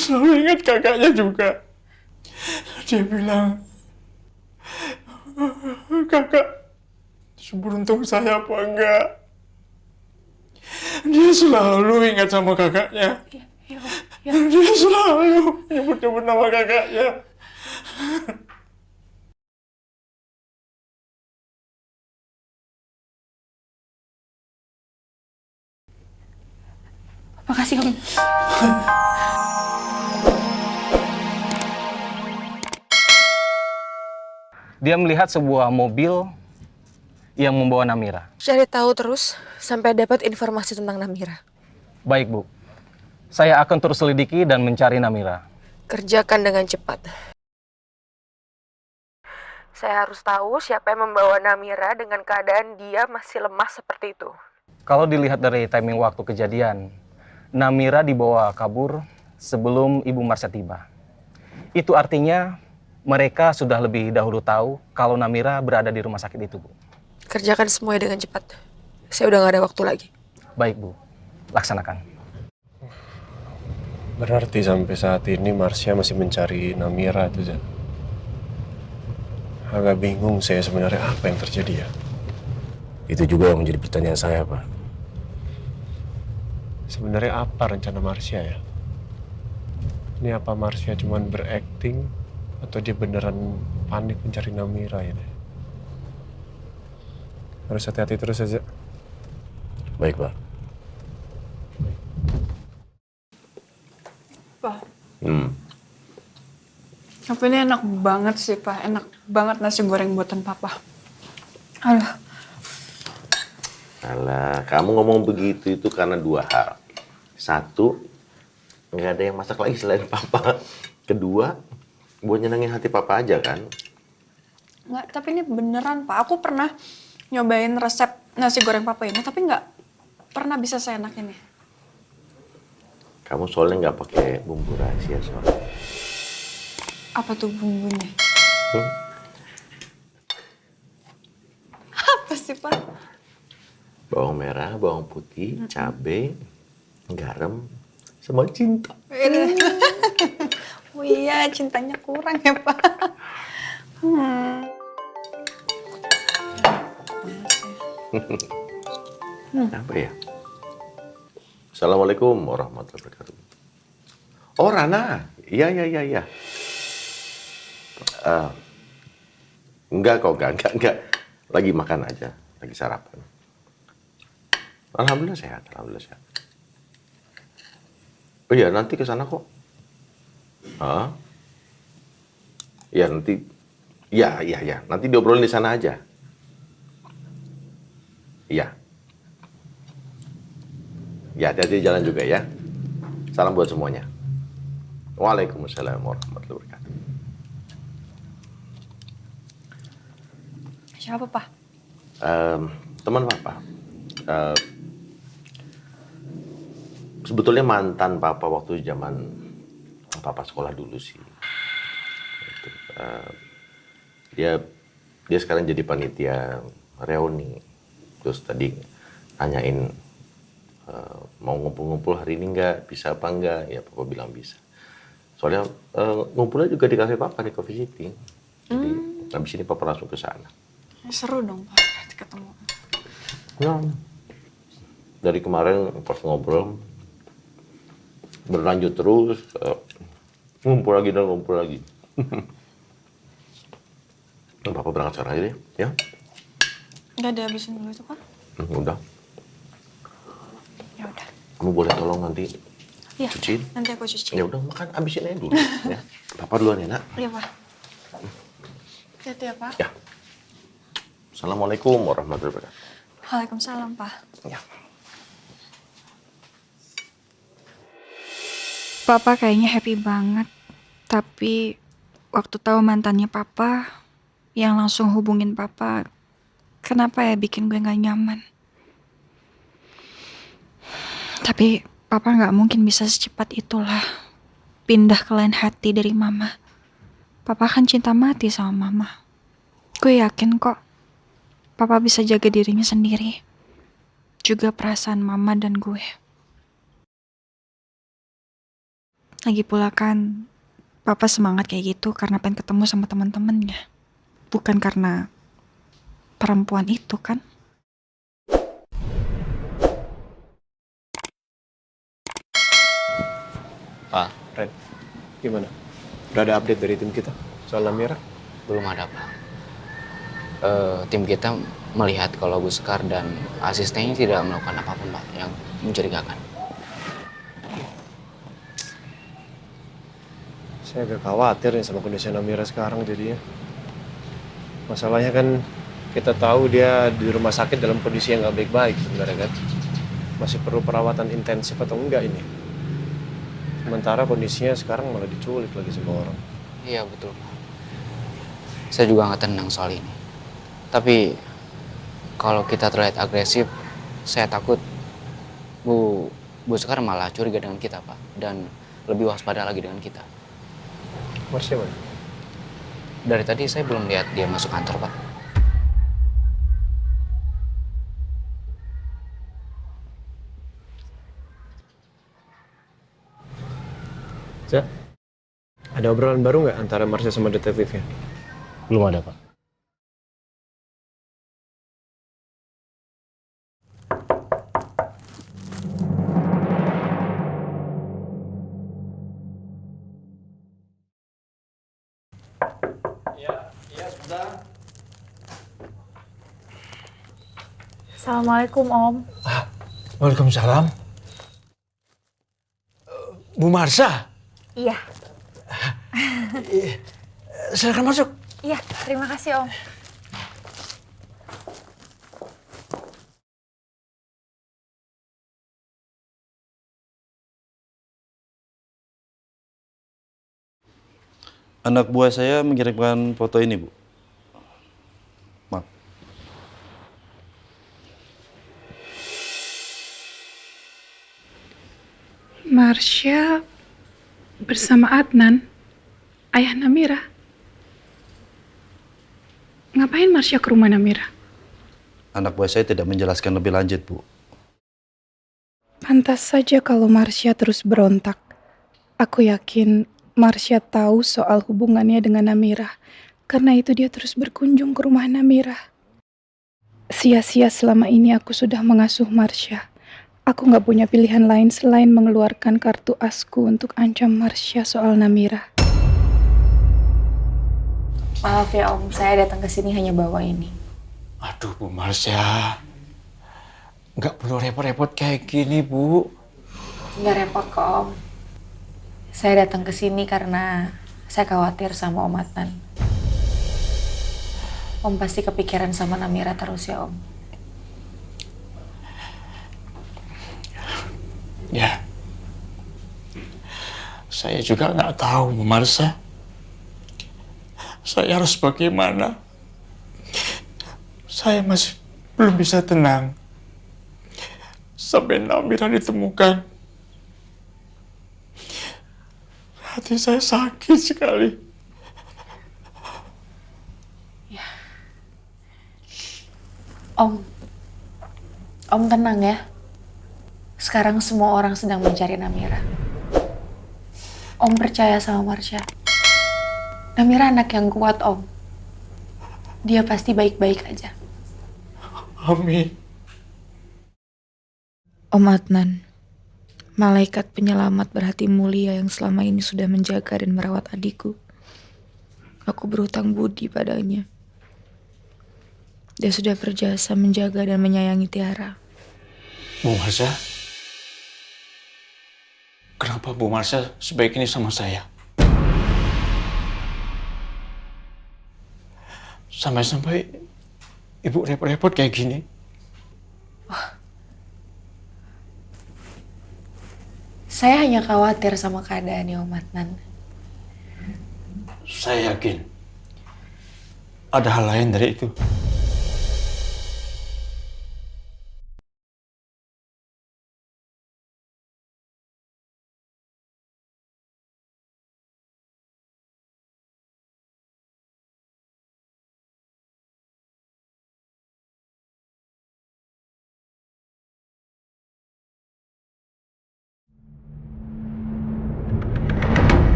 selalu ingat kakaknya juga. Dia bilang, kakak seberuntung saya apa enggak. Dia selalu ingat sama kakaknya. Dia selalu nyebut-nyebut nama kakaknya. Makasih, Om. Dia melihat sebuah mobil yang membawa Namira. Cari tahu terus sampai dapat informasi tentang Namira. Baik, Bu. Saya akan terus selidiki dan mencari Namira. Kerjakan dengan cepat. Saya harus tahu siapa yang membawa Namira dengan keadaan dia masih lemah seperti itu. Kalau dilihat dari timing waktu kejadian, Namira dibawa kabur sebelum Ibu Marsha tiba. Itu artinya mereka sudah lebih dahulu tahu kalau Namira berada di rumah sakit itu, Bu. Kerjakan semuanya dengan cepat. Saya udah gak ada waktu lagi. Baik, Bu. Laksanakan. Berarti sampai saat ini Marsha masih mencari Namira itu, Zan. Agak bingung saya sebenarnya apa yang terjadi ya. Itu juga yang menjadi pertanyaan saya, Pak. Sebenarnya apa rencana Marsha ya? Ini apa Marsha cuman berakting atau dia beneran panik mencari Namira ini? Harus hati-hati terus aja. Baik, Pak. Pak. Tapi ini enak banget sih, Pak. Enak banget nasi goreng buatan Papa. Aduh. Alah, kamu ngomong begitu itu karena dua hal. Satu, nggak ada yang masak lagi selain Papa. Kedua, buat nyenengin hati Papa aja kan? Nggak, tapi ini beneran, Pak. Aku pernah nyobain resep nasi goreng Papa ini, tapi nggak pernah bisa seenak ini. Kamu soalnya nggak pakai bumbu rahasia soalnya. Apa tuh bumbunya? Apa sih, Pak? Bawang merah, bawang putih, cabai, garam, sama cinta. Oh iya, cintanya kurang ya, Pak. Apa ya? Assalamualaikum warahmatullahi wabarakatuh. Oh, Rana. Iya. Enggak kok, enggak. Lagi makan aja, lagi sarapan. Alhamdulillah sehat. Oh iya, nanti ke sana kok. Hah? Ya nanti. Ya. Nanti diobrolin di sana aja. Iya. Ya, hati-hati jalan juga ya. Salam buat semuanya. Waalaikumsalam warahmatullahi wabarakatuh. Siapa, Pak? Teman Papa. Sebetulnya mantan Papa waktu zaman Papa sekolah dulu sih. Gitu. Dia sekarang jadi panitia reuni. Terus tadi nanyain mau ngumpul-ngumpul hari ini nggak, bisa apa enggak? Ya Papa bilang bisa. Soalnya ngumpulnya juga di kafe Papa di Coffee City. Jadi habis ini Papa langsung ke sana. Seru dong, Pak. Ketemu. Nah, dari kemarin pas ngobrol berlanjut terus ngumpul lagi. Papa berangkat sekarang aja deh, ya? Nggak dihabisin dulu itu, Pak? Udah. Ya udah. Kamu boleh tolong nanti Iya. cuciin? Nanti aku cuci. Ya udah, makan abisin aja dulu, ya. Papa duluan ya, Nak. Iya, Pak. Hati-hati ya, Pak. Ya. Assalamualaikum warahmatullahi wabarakatuh. Waalaikumsalam, Pak. Ya. Papa kayaknya happy banget. Tapi waktu tahu mantannya Papa yang langsung hubungin Papa, kenapa ya bikin gue gak nyaman. Tapi Papa gak mungkin bisa secepat itulah pindah ke lain hati dari Mama. Papa kan cinta mati sama Mama. Gue yakin kok Papa bisa jaga dirinya sendiri. Juga perasaan Mama dan gue. Lagi pula kan papa semangat kayak gitu karena pengen ketemu sama teman-temannya. Bukan karena perempuan itu kan. Pak, Ren, gimana? Udah ada update dari tim kita soal Namira? belum ada Pak. Tim kita melihat kalau Bu Sekar dan asistennya tidak melakukan apapun Pak yang mencurigakan. Saya agak khawatir nih sama kondisi Namira sekarang jadinya. Masalahnya kan kita tahu dia di rumah sakit dalam kondisi yang nggak baik-baik sebenarnya kan. Masih perlu perawatan intensif atau enggak ini? Sementara kondisinya sekarang malah diculik lagi sama orang. Iya betul Pak. Saya juga nggak tenang soal ini. Tapi kalau kita terlihat agresif, saya takut Bu Sekar malah curiga dengan kita Pak dan lebih waspada lagi dengan kita. Marsha mana? Dari tadi saya belum lihat dia masuk kantor Pak. Cak, ada obrolan baru nggak antara Marsha sama detektifnya? Belum ada, Pak. Assalamualaikum Om. Waalaikumsalam. Bu Marsha, Iya, silakan masuk. iya terima kasih Om. Anak buah saya mengirimkan foto ini, Bu. Maaf. Marsha bersama Adnan, ayah Namira. Ngapain Marsha ke rumah Namira? Anak buah saya tidak menjelaskan lebih lanjut, Bu. Pantas saja kalau Marsha terus berontak. Aku yakin Marsha tahu soal hubungannya dengan Namira. Karena itu dia terus berkunjung ke rumah Namira. Sia-sia selama ini aku sudah mengasuh Marsha. Aku gak punya pilihan lain selain mengeluarkan kartu asku untuk ancam Marsha soal Namira. Maaf ya Om, saya datang ke sini hanya bawa ini. Aduh, Bu Marsha. Nggak perlu repot-repot kayak gini, Bu. Nggak repot kok Om. Saya datang ke sini karena saya khawatir sama Om Adnan. Om pasti kepikiran sama Namira terus ya Om. Ya. Saya juga nggak tahu, Bu Marsha. Saya harus bagaimana? Saya masih belum bisa tenang. Sampai Namira ditemukan. Hati saya sakit sekali. Om tenang ya. Sekarang semua orang sedang mencari Namira. Om percaya sama Marsha. Namira anak yang kuat Om. Dia pasti baik-baik aja. Amin. Om Adnan, malaikat penyelamat berhati mulia yang selama ini sudah menjaga dan merawat adikku. Aku berhutang budi padanya. Dia sudah berjasa menjaga dan menyayangi Tiara. Bu Marsha, kenapa Bu Marsha sebaik ini sama saya? Sampai-sampai Ibu repot-repot kayak gini. Saya hanya khawatir sama keadaannya Om Adnan. Saya yakin ada hal lain dari itu.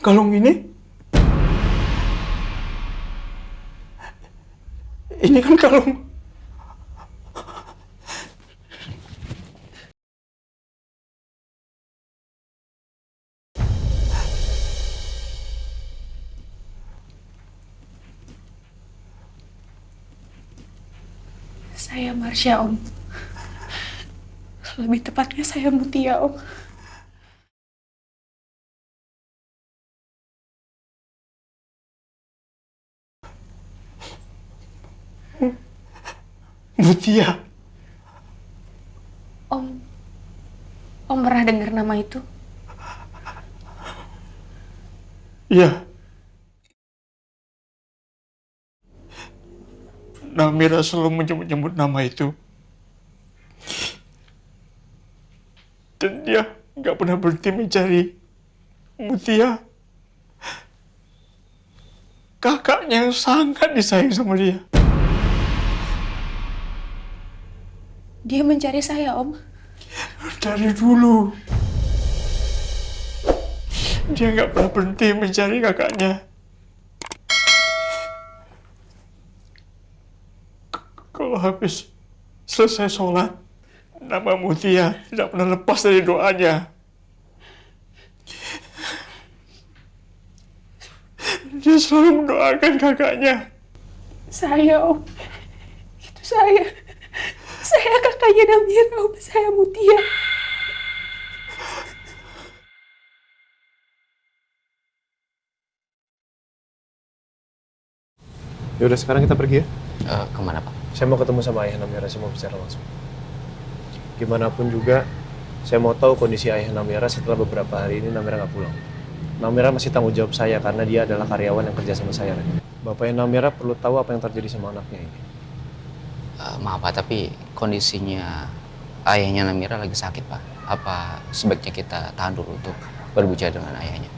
Kalung ini kan kalung. Saya Marsha, Om. Lebih tepatnya saya Mutia, Om. Mutia. Om pernah dengar nama itu? Iya. Namira selalu menyebut-nyebut nama itu. Dan dia nggak pernah berhenti mencari Mutia. Kakaknya yang sangat disayang sama dia. Dia mencari saya, Om. Dari dulu. Dia nggak pernah berhenti mencari kakaknya. Kalau habis selesai sholat, nama Mutia tidak pernah lepas dari doanya. Dia selalu mendoakan kakaknya. Saya, Om. Itu saya. Saya kakaknya Namira, Om. Saya Mutia. Yaudah sekarang kita pergi ya. Kemana Pak? Saya mau ketemu sama ayah Namira, saya mau bicara langsung. Gimana pun juga, saya mau tahu kondisi ayah Namira setelah beberapa hari ini Namira nggak pulang. Namira masih tanggung jawab saya karena dia adalah karyawan yang kerja sama saya. Bapaknya Namira perlu tahu apa yang terjadi sama anaknya ini. Maaf Pak, tapi kondisinya ayahnya Namira lagi sakit Pak. Apa sebaiknya kita tahan dulu untuk berbicara dengan ayahnya?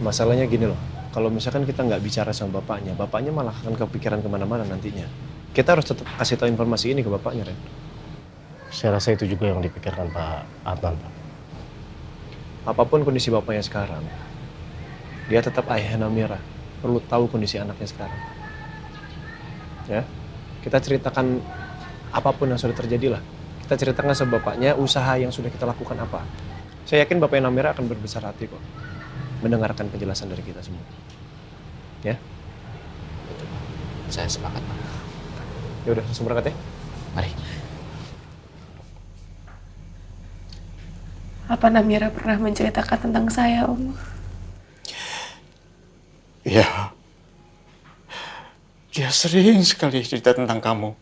Masalahnya gini loh, kalau misalkan kita nggak bicara sama bapaknya malah akan kepikiran kemana-mana nantinya. Kita harus tetap kasih tahu informasi ini ke bapaknya, Ren. Saya rasa itu juga yang dipikirkan Pak Adnan, Pak. Apapun kondisi bapaknya sekarang, dia tetap ayah Namira. Perlu tahu kondisi anaknya sekarang. Ya, kita ceritakan apapun yang sudah terjadi lah. Kita ceritakan sama bapaknya usaha yang sudah kita lakukan apa. Saya yakin bapaknya Namira akan berbesar hati kok mendengarkan penjelasan dari kita semua. Ya? Saya sepakat Pak. Ya udah, langsung berangkat ya. Mari. Apa Namira pernah menceritakan tentang saya, Om? Iya. Dia sering sekali cerita tentang kamu.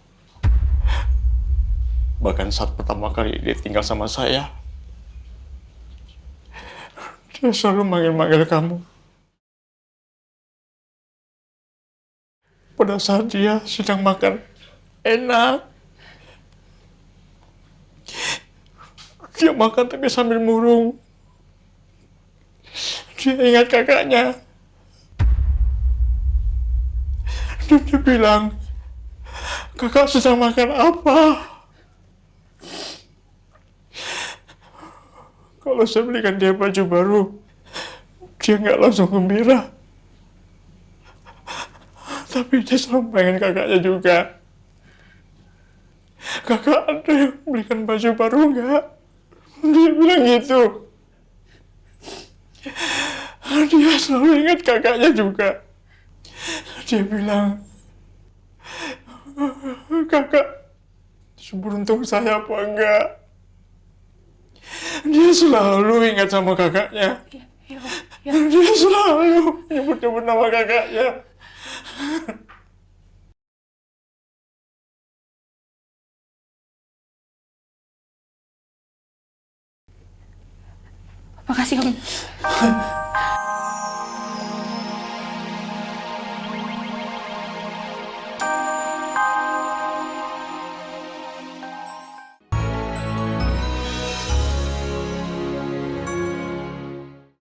Bahkan saat pertama kali dia tinggal sama saya, dia selalu manggil-manggil kamu. Pada saat dia sedang makan enak, dia makan tapi sambil murung. Dia ingat kakaknya. Dan dia bilang, kakak sedang makan apa? Kalau saya belikan dia baju baru, dia nggak langsung gembira. Tapi dia selalu pengen kakaknya juga. Kakak ada yang belikan baju baru nggak? Dia bilang gitu. Dia selalu ingat kakaknya juga. Dia bilang, kakak seberuntung saya apa enggak? Dia selalu ingat sama kakaknya. Dia selalu nyebut-nyebut nama kakaknya. Makasih, Om.